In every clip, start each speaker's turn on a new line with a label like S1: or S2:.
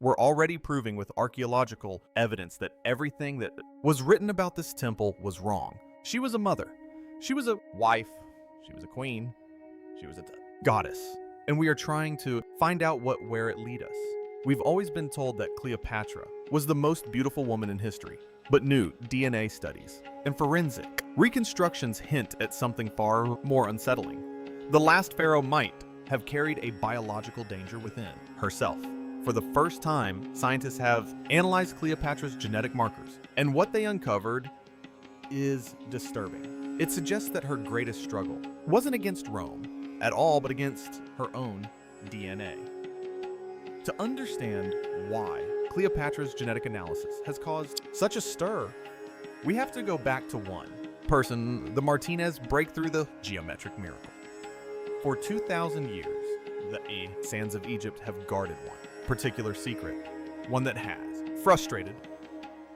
S1: We're already proving with archaeological evidence that everything that was written about this temple was wrong. She was a mother. She was a wife. She was a queen. She was a goddess. And we are trying to find out where it lead us. We've always been told that Cleopatra was the most beautiful woman in history, but new DNA studies and forensic reconstructions hint at something far more unsettling. The last pharaoh might have carried a biological danger within herself. For the first time, scientists have analyzed Cleopatra's genetic markers, and what they uncovered is disturbing. It suggests that her greatest struggle wasn't against Rome at all, but against her own DNA. To understand why Cleopatra's genetic analysis has caused such a stir, we have to go back to one person, the Martinez breakthrough, the geometric miracle. For 2,000 years, the sands of Egypt have guarded one particular secret, one that has frustrated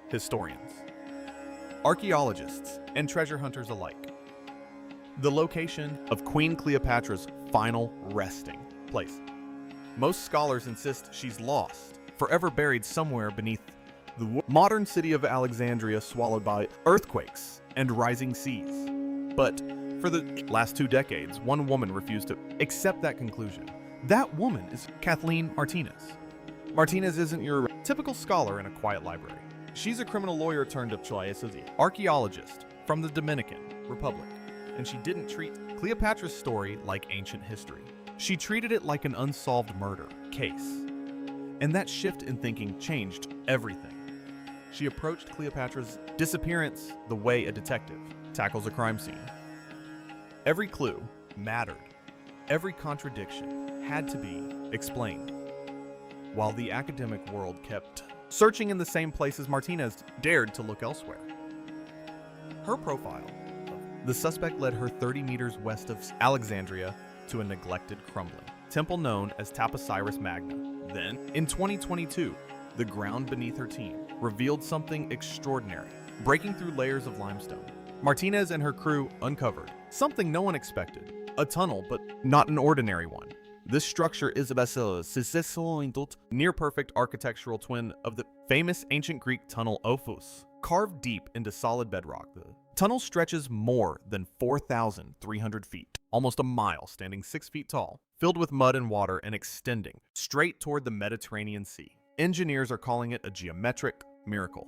S1: historians, archaeologists, and treasure hunters alike. The location of Queen Cleopatra's final resting place. Most scholars insist she's lost, forever buried somewhere beneath the modern city of Alexandria, swallowed by earthquakes and rising seas. But for the last 2 decades, one woman refused to accept that conclusion. That woman is Kathleen Martinez. Martinez isn't your typical scholar in a quiet library. She's a criminal lawyer turned archaeologist from the Dominican Republic, and she didn't treat Cleopatra's story like ancient history. She treated it like an unsolved murder case. And that shift in thinking changed everything. She approached Cleopatra's disappearance the way a detective tackles a crime scene. Every clue mattered. Every contradiction had to be explained. While the academic world kept searching in the same places, Martinez dared to look elsewhere. Her profile of the suspect led her 30 meters west of Alexandria to a neglected, crumbling temple known as Taposiris Magna. Then, in 2022, the ground beneath her team revealed something extraordinary, breaking through layers of limestone. Martinez and her crew uncovered something no one expected, a tunnel, but not an ordinary one. This structure is a near-perfect architectural twin of the famous ancient Greek tunnel Ophus, carved deep into solid bedrock. The tunnel stretches more than 4,300 feet, almost a mile, standing 6 feet tall, filled with mud and water and extending straight toward the Mediterranean Sea. Engineers are calling it a geometric miracle.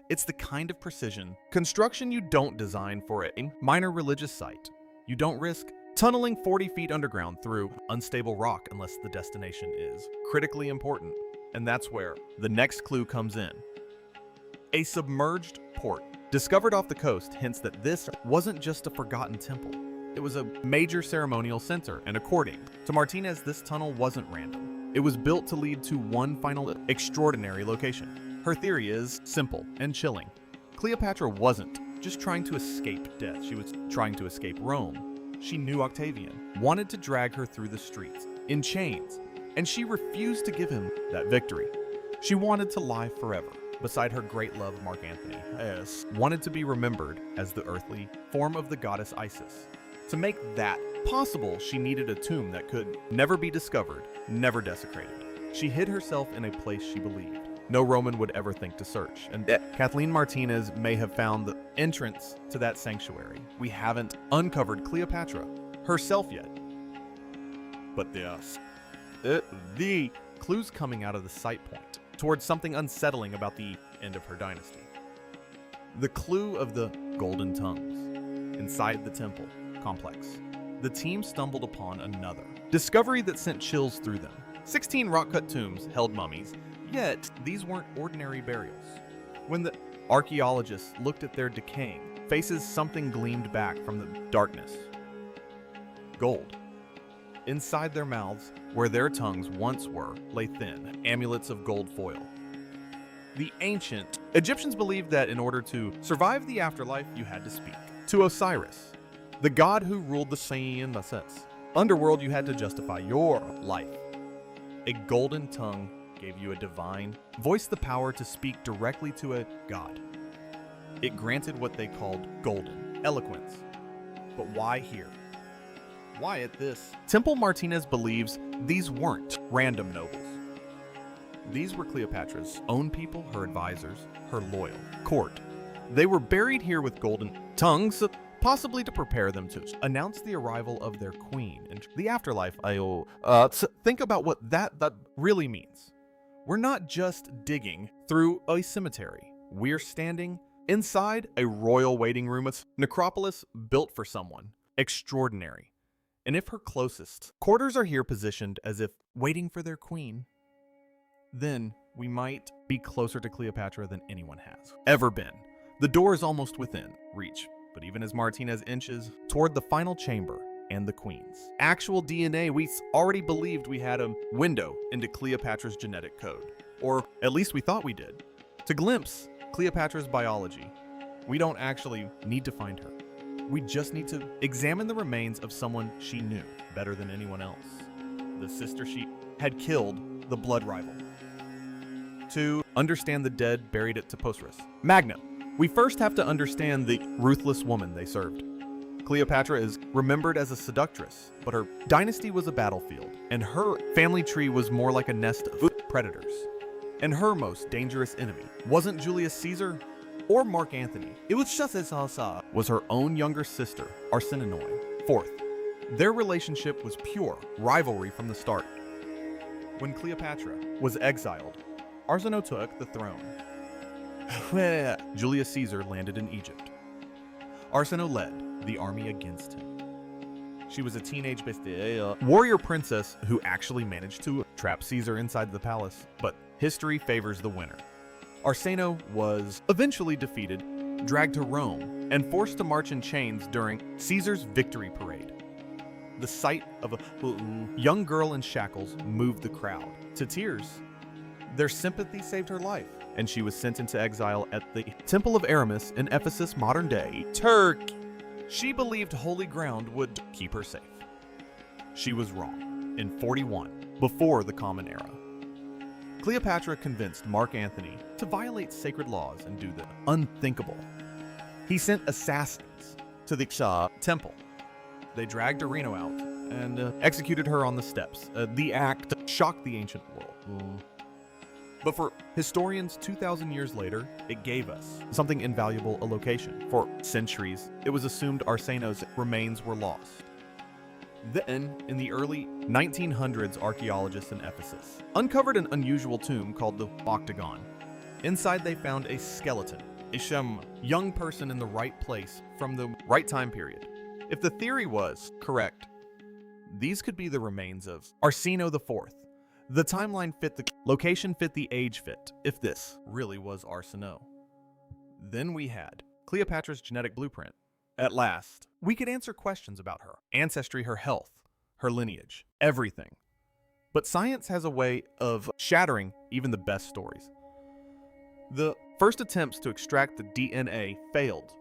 S1: It's the kind of precision construction you don't design for a minor religious site. You don't risk tunneling 40 feet underground through unstable rock unless the destination is critically important. And that's where the next clue comes in. A submerged port discovered off the coast hints that this wasn't just a forgotten temple. It was a major ceremonial center, and according to Martinez, this tunnel wasn't random. It was built to lead to one final extraordinary location. Her theory is simple and chilling. Cleopatra wasn't just trying to escape death, she was trying to escape Rome. She knew Octavian wanted to drag her through the streets in chains, and she refused to give him that victory. She wanted to lie forever beside her great love, Mark Antony, wanted to be remembered as the earthly form of the goddess Isis. To make that possible, she needed a tomb that could never be discovered, never desecrated. She hid herself in a place she believed no Roman would ever think to search, and Kathleen Martinez may have found the entrance to that sanctuary. We haven't uncovered Cleopatra herself yet, but the clues coming out of the site point towards something unsettling about the end of her dynasty. The clue of the golden tongues inside the temple complex. The team stumbled upon another discovery that sent chills through them. 16 rock-cut tombs held mummies, yet these weren't ordinary burials. When the archaeologists looked at their decaying faces, something gleamed back from the darkness. Gold. Inside their mouths, where their tongues once were, lay thin amulets of gold foil. The ancient Egyptians believed that in order to survive the afterlife, you had to speak to Osiris, the god who ruled the sea and the underworld. You had to justify your life. A golden tongue gave you a divine voice, the power to speak directly to a god. It granted what they called golden eloquence. But why here? Why at this temple? Martinez believes these weren't random nobles. These were Cleopatra's own people, her advisors, her loyal court. They were buried here with golden tongues, possibly to prepare them to announce the arrival of their queen in the afterlife. Think about what that really means. We're not just digging through a cemetery. We're standing inside a royal waiting room, a necropolis built for someone extraordinary. And if her closest quarters are here positioned as if waiting for their queen, then we might be closer to Cleopatra than anyone has ever been. The door is almost within reach, but even as Martinez inches toward the final chamber and the queen's actual DNA, we already believed we had a window into Cleopatra's genetic code. Or at least we thought we did. To glimpse Cleopatra's biology, we don't actually need to find her. We just need to examine the remains of someone she knew better than anyone else. The sister she had killed, the blood rival. To understand the dead buried at Taposiris. Magna, we first have to understand the ruthless woman they served. Cleopatra is remembered as a seductress, but her dynasty was a battlefield, and her family tree was more like a nest of predators. And her most dangerous enemy wasn't Julius Caesar or Mark Antony. It was just as was her own younger sister, Arsinoe. Fourth, their relationship was pure rivalry from the start. When Cleopatra was exiled, Arsinoe took the throne. Julius Caesar landed in Egypt. Arsinoe led the army against him. She was a teenage warrior princess who actually managed to trap Caesar inside the palace, but history favors the winner. Arsinoe was eventually defeated, dragged to Rome, and forced to march in chains during Caesar's victory parade. The sight of a young girl in shackles moved the crowd to tears. Their sympathy saved her life, and she was sent into exile at the Temple of Aramis in Ephesus, modern-day Turkey. She believed holy ground would keep her safe. She was wrong. In 41, before the Common Era, Cleopatra convinced Mark Antony to violate sacred laws and do the unthinkable. He sent assassins to the temple. They dragged Arino out and executed her on the steps. The act shocked the ancient world. But for historians 2,000 years later, it gave us something invaluable, a location. For centuries, it was assumed Arsinoe's remains were lost. Then, in the early 1900s, archaeologists in Ephesus uncovered an unusual tomb called the Octagon. Inside they found a skeleton, a young person in the right place from the right time period. If the theory was correct, these could be the remains of Arsinoe IV. The timeline fit, the location fit, the age fit, if this really was Arsinoe. Then we had Cleopatra's genetic blueprint. At last, we could answer questions about her ancestry, her health, her lineage, everything. But science has a way of shattering even the best stories. The first attempts to extract the DNA failed.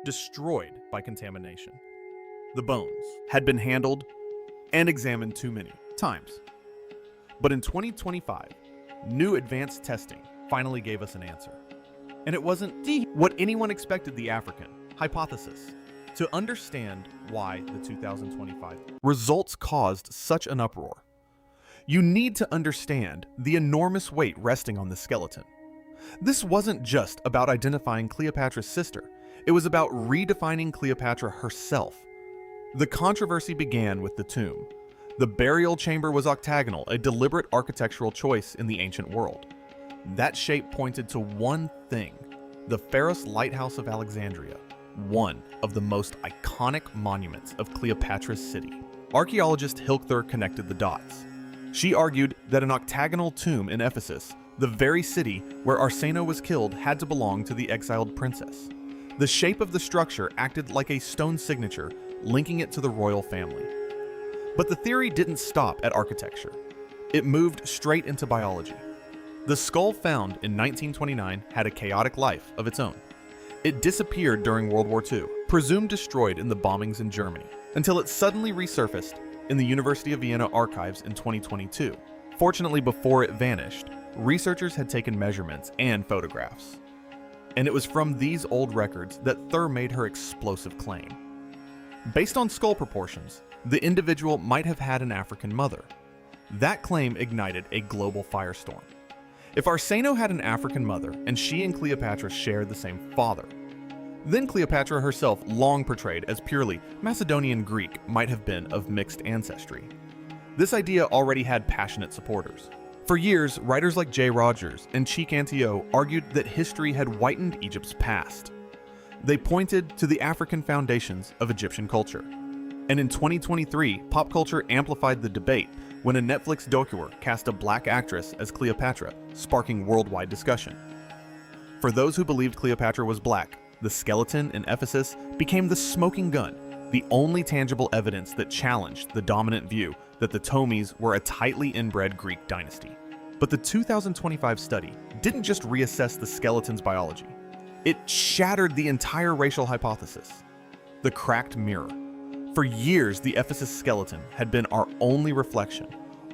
S1: Destroyed by contamination. The bones had been handled and examined too many times. But in 2025, new advanced testing finally gave us an answer. And it wasn't what anyone expected, the African hypothesis. To understand why the 2025 results caused such an uproar, you need to understand the enormous weight resting on the skeleton. This wasn't just about identifying Cleopatra's sister. It was about redefining Cleopatra herself. The controversy began with the tomb. The burial chamber was octagonal, a deliberate architectural choice in the ancient world. That shape pointed to one thing: the Pharos Lighthouse of Alexandria, one of the most iconic monuments of Cleopatra's city. Archaeologist Hilkthur connected the dots. She argued that an octagonal tomb in Ephesus, the very city where Arsinoe was killed, had to belong to the exiled princess. The shape of the structure acted like a stone signature, linking it to the royal family. But the theory didn't stop at architecture. It moved straight into biology. The skull found in 1929 had a chaotic life of its own. It disappeared during World War II, presumed destroyed in the bombings in Germany, until it suddenly resurfaced in the University of Vienna archives in 2022. Fortunately, before it vanished, researchers had taken measurements and photographs. And it was from these old records that Thur made her explosive claim. Based on skull proportions, the individual might have had an African mother. That claim ignited a global firestorm. If Arsinoe had an African mother and she and Cleopatra shared the same father, then Cleopatra herself, long portrayed as purely Macedonian Greek, might have been of mixed ancestry. This idea already had passionate supporters. For years, writers like J. Rogers and Cheek Antio argued that history had whitened Egypt's past. They pointed to the African foundations of Egyptian culture. And in 2023, pop culture amplified the debate when a Netflix documentary cast a black actress as Cleopatra, sparking worldwide discussion. For those who believed Cleopatra was black, the skeleton in Ephesus became the smoking gun, the only tangible evidence that challenged the dominant view that the Ptolemies were a tightly inbred Greek dynasty. But the 2025 study didn't just reassess the skeleton's biology. It shattered the entire racial hypothesis. The cracked mirror. For years, the Ephesus skeleton had been our only reflection,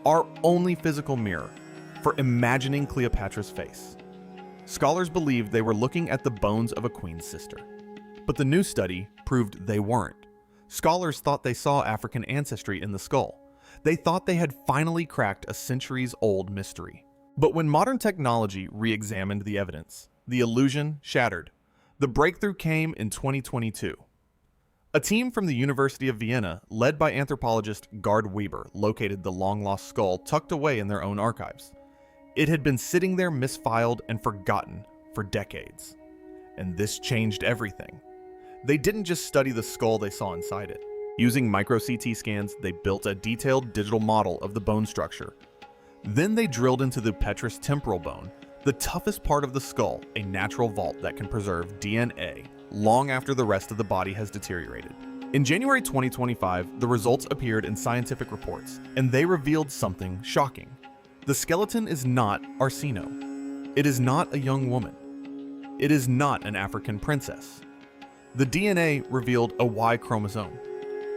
S1: our only physical mirror for imagining Cleopatra's face. Scholars believed they were looking at the bones of a queen's sister. But the new study proved they weren't. Scholars thought they saw African ancestry in the skull. They thought they had finally cracked a centuries-old mystery. But when modern technology re-examined the evidence, the illusion shattered. The breakthrough came in 2022. A team from the University of Vienna, led by anthropologist Gard Weber, located the long-lost skull tucked away in their own archives. It had been sitting there misfiled and forgotten for decades. And this changed everything. They didn't just study the skull they saw inside it. Using micro-CT scans, they built a detailed digital model of the bone structure. Then they drilled into the petrous temporal bone, the toughest part of the skull, a natural vault that can preserve DNA long after the rest of the body has deteriorated. In January 2025, the results appeared in scientific reports, and they revealed something shocking. The skeleton is not Arsinoe. It is not a young woman. It is not an African princess. The DNA revealed a Y chromosome.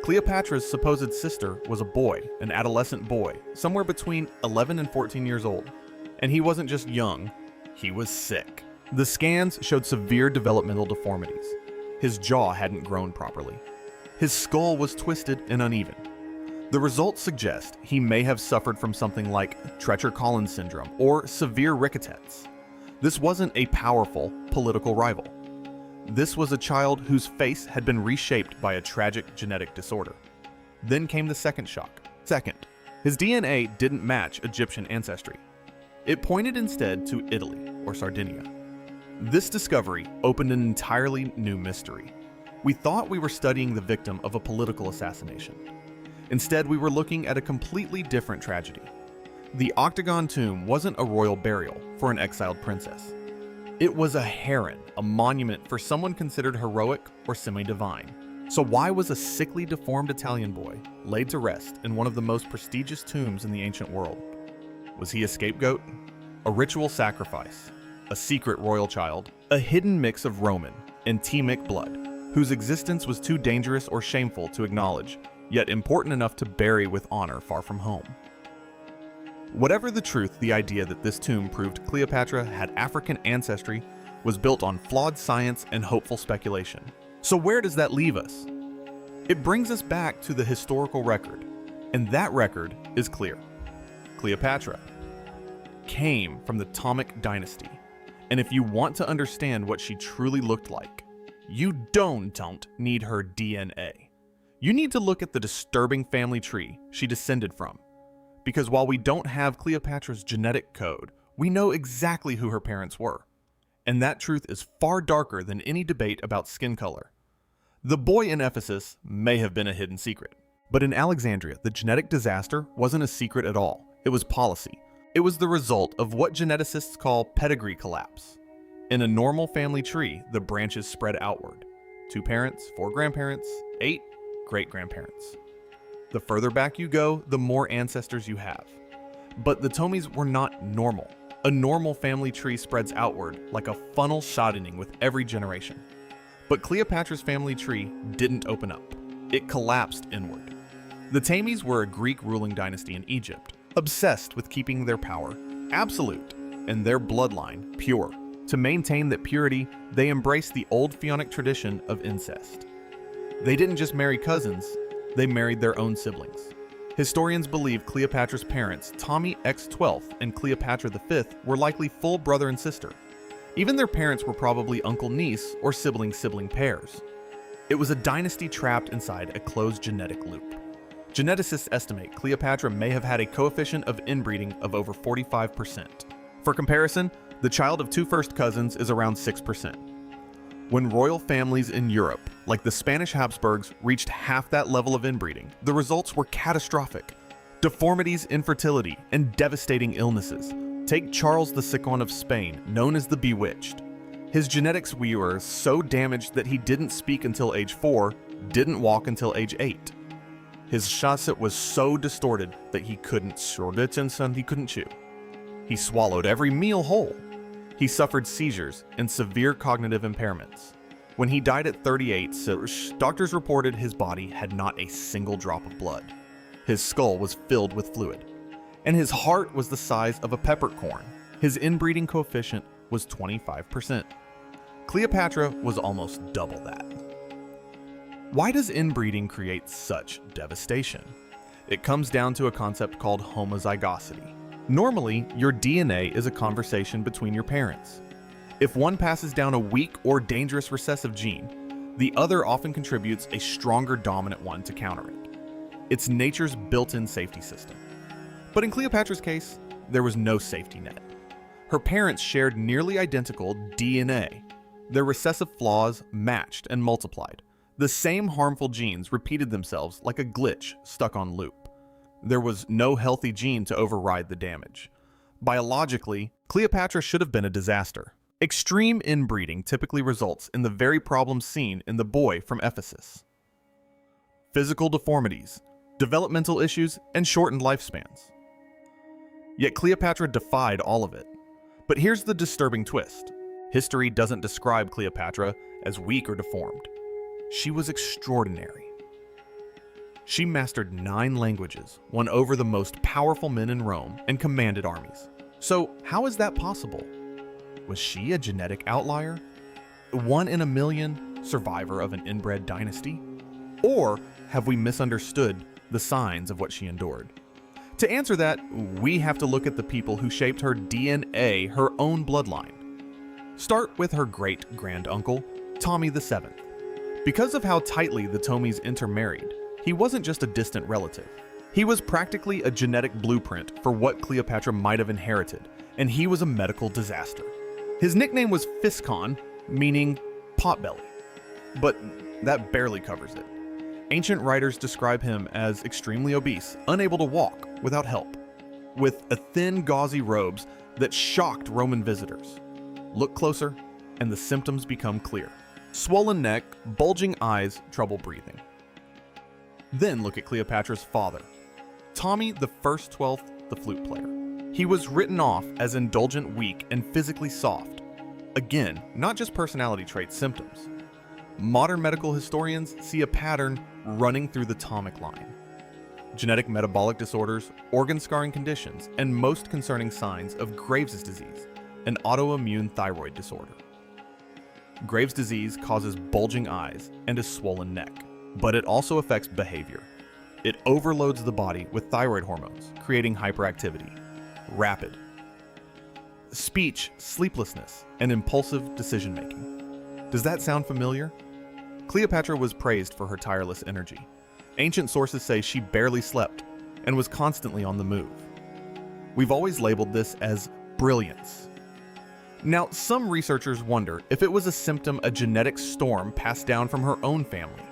S1: Cleopatra's supposed sister was a boy, an adolescent boy, somewhere between 11 and 14 years old. And he wasn't just young, he was sick. The scans showed severe developmental deformities. His jaw hadn't grown properly. His skull was twisted and uneven. The results suggest he may have suffered from something like Treacher-Collins syndrome or severe rickets. This wasn't a powerful political rival. This was a child whose face had been reshaped by a tragic genetic disorder. Then came the second shock. Second, his DNA didn't match Egyptian ancestry. It pointed instead to Italy or Sardinia. This discovery opened an entirely new mystery. We thought we were studying the victim of a political assassination. Instead, we were looking at a completely different tragedy. The octagon tomb wasn't a royal burial for an exiled princess. It was a heron, a monument for someone considered heroic or semi-divine. So why was a sickly, deformed Italian boy laid to rest in one of the most prestigious tombs in the ancient world? Was he a scapegoat? A ritual sacrifice? A secret royal child? A hidden mix of Roman and Temic blood, whose existence was too dangerous or shameful to acknowledge, yet important enough to bury with honor far from home? Whatever the truth, the idea that this tomb proved Cleopatra had African ancestry was built on flawed science and hopeful speculation. So where does that leave us? It brings us back to the historical record, and that record is clear. Cleopatra came from the Ptolemaic dynasty, and if you want to understand what she truly looked like, you don't need her DNA. You need to look at the disturbing family tree she descended from. Because while we don't have Cleopatra's genetic code, we know exactly who her parents were. And that truth is far darker than any debate about skin color. The boy in Ephesus may have been a hidden secret. But in Alexandria, the genetic disaster wasn't a secret at all. It was policy. It was the result of what geneticists call pedigree collapse. In a normal family tree, the branches spread outward. 2 parents, 4 grandparents, 8 great-grandparents. The further back you go, the more ancestors you have. But the Ptolemies were not normal. A normal family tree spreads outward like a funnel shortening with every generation. But Cleopatra's family tree didn't open up. It collapsed inward. The Ptolemies were a Greek ruling dynasty in Egypt, obsessed with keeping their power absolute and their bloodline pure. To maintain that purity, they embraced the old Pharaonic tradition of incest. They didn't just marry cousins, they married their own siblings. Historians believe Cleopatra's parents, Ptolemy X-12 and Cleopatra V, were likely full brother and sister. Even their parents were probably uncle-niece or sibling-sibling pairs. It was a dynasty trapped inside a closed genetic loop. Geneticists estimate Cleopatra may have had a coefficient of inbreeding of over 45%. For comparison, the child of two first cousins is around 6%. When royal families in Europe, like the Spanish Habsburgs, reached half that level of inbreeding, the results were catastrophic. Deformities, infertility, and devastating illnesses. Take Charles the Sick One of Spain, known as the Bewitched. His genetics were so damaged that he didn't speak until age 4, didn't walk until age 8. His chassis was so distorted that he couldn't chew. He swallowed every meal whole. He suffered seizures and severe cognitive impairments. When he died at 38, doctors reported his body had not a single drop of blood. His skull was filled with fluid, and his heart was the size of a peppercorn. His inbreeding coefficient was 25%. Cleopatra was almost double that. Why does inbreeding create such devastation? It comes down to a concept called homozygosity. Normally, your DNA is a conversation between your parents. If one passes down a weak or dangerous recessive gene, the other often contributes a stronger dominant one to counter it. It's nature's built-in safety system. But in Cleopatra's case, there was no safety net. Her parents shared nearly identical DNA. Their recessive flaws matched and multiplied. The same harmful genes repeated themselves like a glitch stuck on loop. There was no healthy gene to override the damage. Biologically, Cleopatra should have been a disaster. Extreme inbreeding typically results in the very problems seen in the boy from Ephesus. Physical deformities, developmental issues, and shortened lifespans. Yet Cleopatra defied all of it. But here's the disturbing twist. History doesn't describe Cleopatra as weak or deformed. She was extraordinary. She mastered 9 languages, won over the most powerful men in Rome, and commanded armies. So how is that possible? Was she a genetic outlier? A 1 in a million survivor of an inbred dynasty? Or have we misunderstood the signs of what she endured? To answer that, we have to look at the people who shaped her DNA, her own bloodline. Start with her great-granduncle, Ptolemy VII. Because of how tightly the Ptolemies intermarried, he wasn't just a distant relative. He was practically a genetic blueprint for what Cleopatra might have inherited, and he was a medical disaster. His nickname was Physcon, meaning potbelly, but that barely covers it. Ancient writers describe him as extremely obese, unable to walk without help, with a thin, gauzy robes that shocked Roman visitors. Look closer, and the symptoms become clear. Swollen neck, bulging eyes, trouble breathing. Then look at Cleopatra's father, Ptolemy the 12th, the flute player. He was written off as indulgent, weak, and physically soft. Again, not just personality trait symptoms. Modern medical historians see a pattern running through the Ptolemaic line. Genetic metabolic disorders, organ scarring conditions, and most concerning signs of Graves' disease, an autoimmune thyroid disorder. Graves' disease causes bulging eyes and a swollen neck, but it also affects behavior. It overloads the body with thyroid hormones, creating hyperactivity, rapid speech, sleeplessness, and impulsive decision-making. Does that sound familiar? Cleopatra was praised for her tireless energy. Ancient sources say she barely slept and was constantly on the move. We've always labeled this as brilliance. Now, some researchers wonder if it was a symptom of genetic storm passed down from her own family.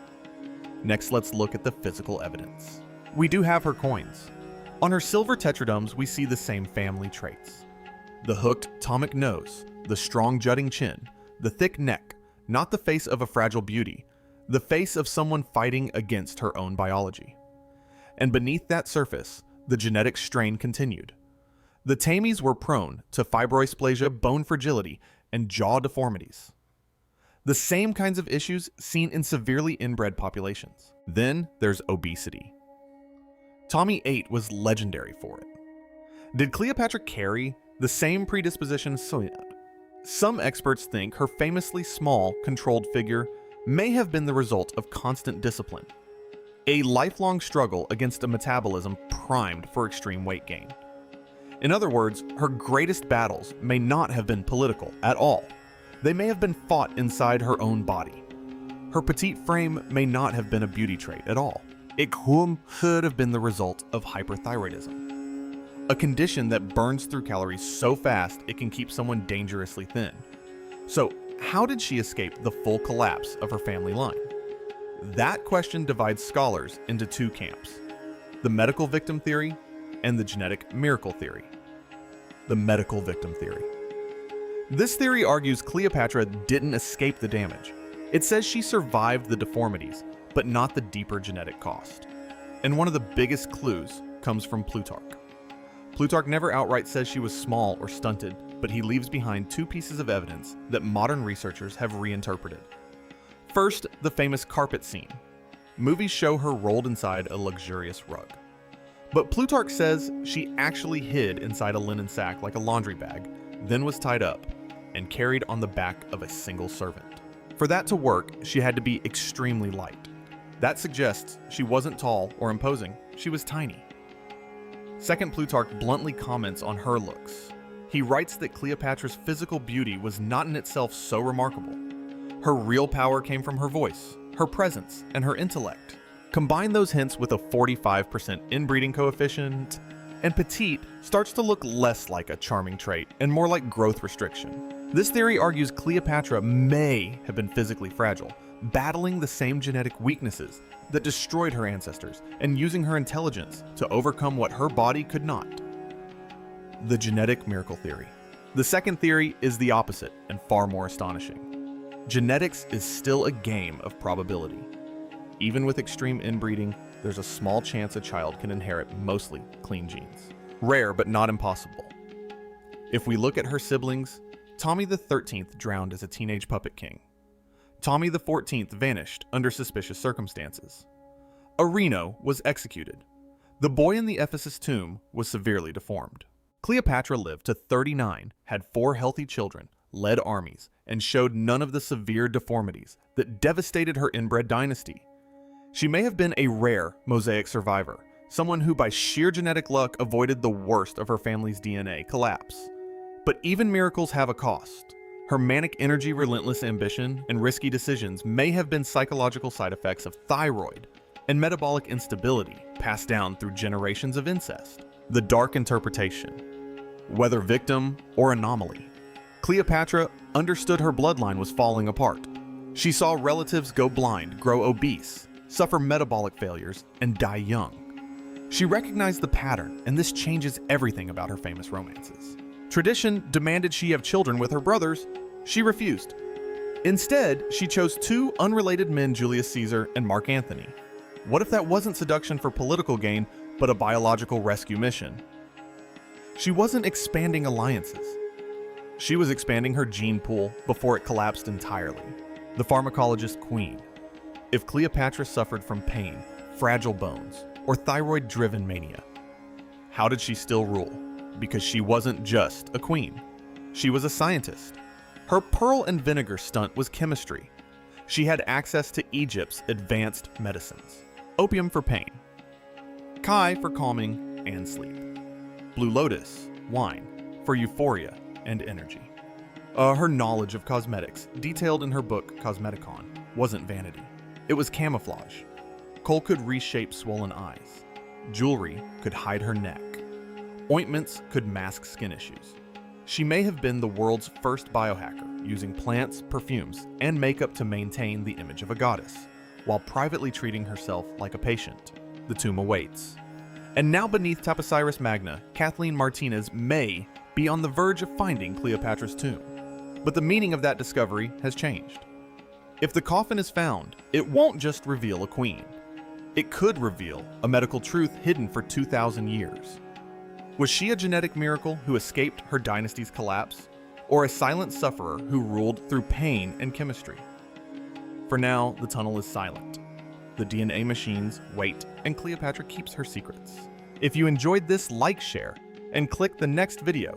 S1: Next, let's look at the physical evidence. We do have her coins. On her silver tetradrachms, we see the same family traits. The hooked Ptolemaic nose, the strong jutting chin, the thick neck, not the face of a fragile beauty, the face of someone fighting against her own biology. And beneath that surface, the genetic strain continued. The Ptolemies were prone to fibroisplasia, bone fragility, and jaw deformities. The same kinds of issues seen in severely inbred populations. Then there's obesity. Ptolemy VIII was legendary for it. Did Cleopatra carry the same predisposition? Some experts think her famously small, controlled figure may have been the result of constant discipline. a lifelong struggle against a metabolism primed for extreme weight gain. In other words, her greatest battles may not have been political at all. They may have been fought inside her own body. Her petite frame may not have been a beauty trait at all. It could have been the result of hyperthyroidism, a condition that burns through calories so fast it can keep someone dangerously thin. So, how did she escape the full collapse of her family line? That question divides scholars into two camps: the medical victim theory and the genetic miracle theory. The medical victim theory. This theory argues Cleopatra didn't escape the damage. It says she survived the deformities, but not the deeper genetic cost. And one of the biggest clues comes from Plutarch. Plutarch never outright says she was small or stunted, but he leaves behind two pieces of evidence that modern researchers have reinterpreted. First, the famous carpet scene. Movies show her rolled inside a luxurious rug. But Plutarch says she actually hid inside a linen sack like a laundry bag, then was tied up and carried on the back of a single servant. For that to work, she had to be extremely light. That suggests she wasn't tall or imposing, she was tiny. Second, Plutarch bluntly comments on her looks. He writes that Cleopatra's physical beauty was not in itself so remarkable. Her real power came from her voice, her presence, and her intellect. Combine those hints with a 45% inbreeding coefficient, and petite starts to look less like a charming trait and more like growth restriction. This theory argues Cleopatra may have been physically fragile, battling the same genetic weaknesses that destroyed her ancestors and using her intelligence to overcome what her body could not. The genetic miracle theory. The second theory is the opposite and far more astonishing. Genetics is still a game of probability. Even with extreme inbreeding, there's a small chance a child can inherit mostly clean genes. Rare, but not impossible. If we look at her siblings, Tommy the 13th drowned as a teenage puppet king. Tommy the 14th vanished under suspicious circumstances. Areno was executed. The boy in the Ephesus tomb was severely deformed. Cleopatra lived to 39, had 4 healthy children, led armies, and showed none of the severe deformities that devastated her inbred dynasty. She may have been a rare mosaic survivor, someone who by sheer genetic luck avoided the worst of her family's DNA collapse. But even miracles have a cost. Her manic energy, relentless ambition, and risky decisions may have been psychological side effects of thyroid and metabolic instability passed down through generations of incest. The dark interpretation. Whether victim or anomaly, Cleopatra understood her bloodline was falling apart. She saw relatives go blind, grow obese, suffer metabolic failures, and die young. She recognized the pattern, and this changes everything about her famous romances. Tradition demanded she have children with her brothers. She refused. Instead, she chose 2 unrelated men, Julius Caesar and Mark Antony. What if that wasn't seduction for political gain, but a biological rescue mission? She wasn't expanding alliances. She was expanding her gene pool before it collapsed entirely. The pharmacologist queen. If Cleopatra suffered from pain, fragile bones, or thyroid-driven mania, how did she still rule? Because she wasn't just a queen. She was a scientist. Her pearl and vinegar stunt was chemistry. She had access to Egypt's advanced medicines. Opium for pain. Kai for calming and sleep. Blue lotus, wine, for euphoria and energy. Her knowledge of cosmetics, detailed in her book Cosmeticon, wasn't vanity. It was camouflage. Kohl could reshape swollen eyes. Jewelry could hide her neck. Ointments could mask skin issues. She may have been the world's first biohacker, using plants, perfumes, and makeup to maintain the image of a goddess, while privately treating herself like a patient. The tomb awaits. And now beneath Taposiris Magna, Kathleen Martinez may be on the verge of finding Cleopatra's tomb. But the meaning of that discovery has changed. If the coffin is found, it won't just reveal a queen. It could reveal a medical truth hidden for 2,000 years. Was she a genetic miracle who escaped her dynasty's collapse, or a silent sufferer who ruled through pain and chemistry? For now, the tunnel is silent. The DNA machines wait, and Cleopatra keeps her secrets. If you enjoyed this, like, share, and click the next video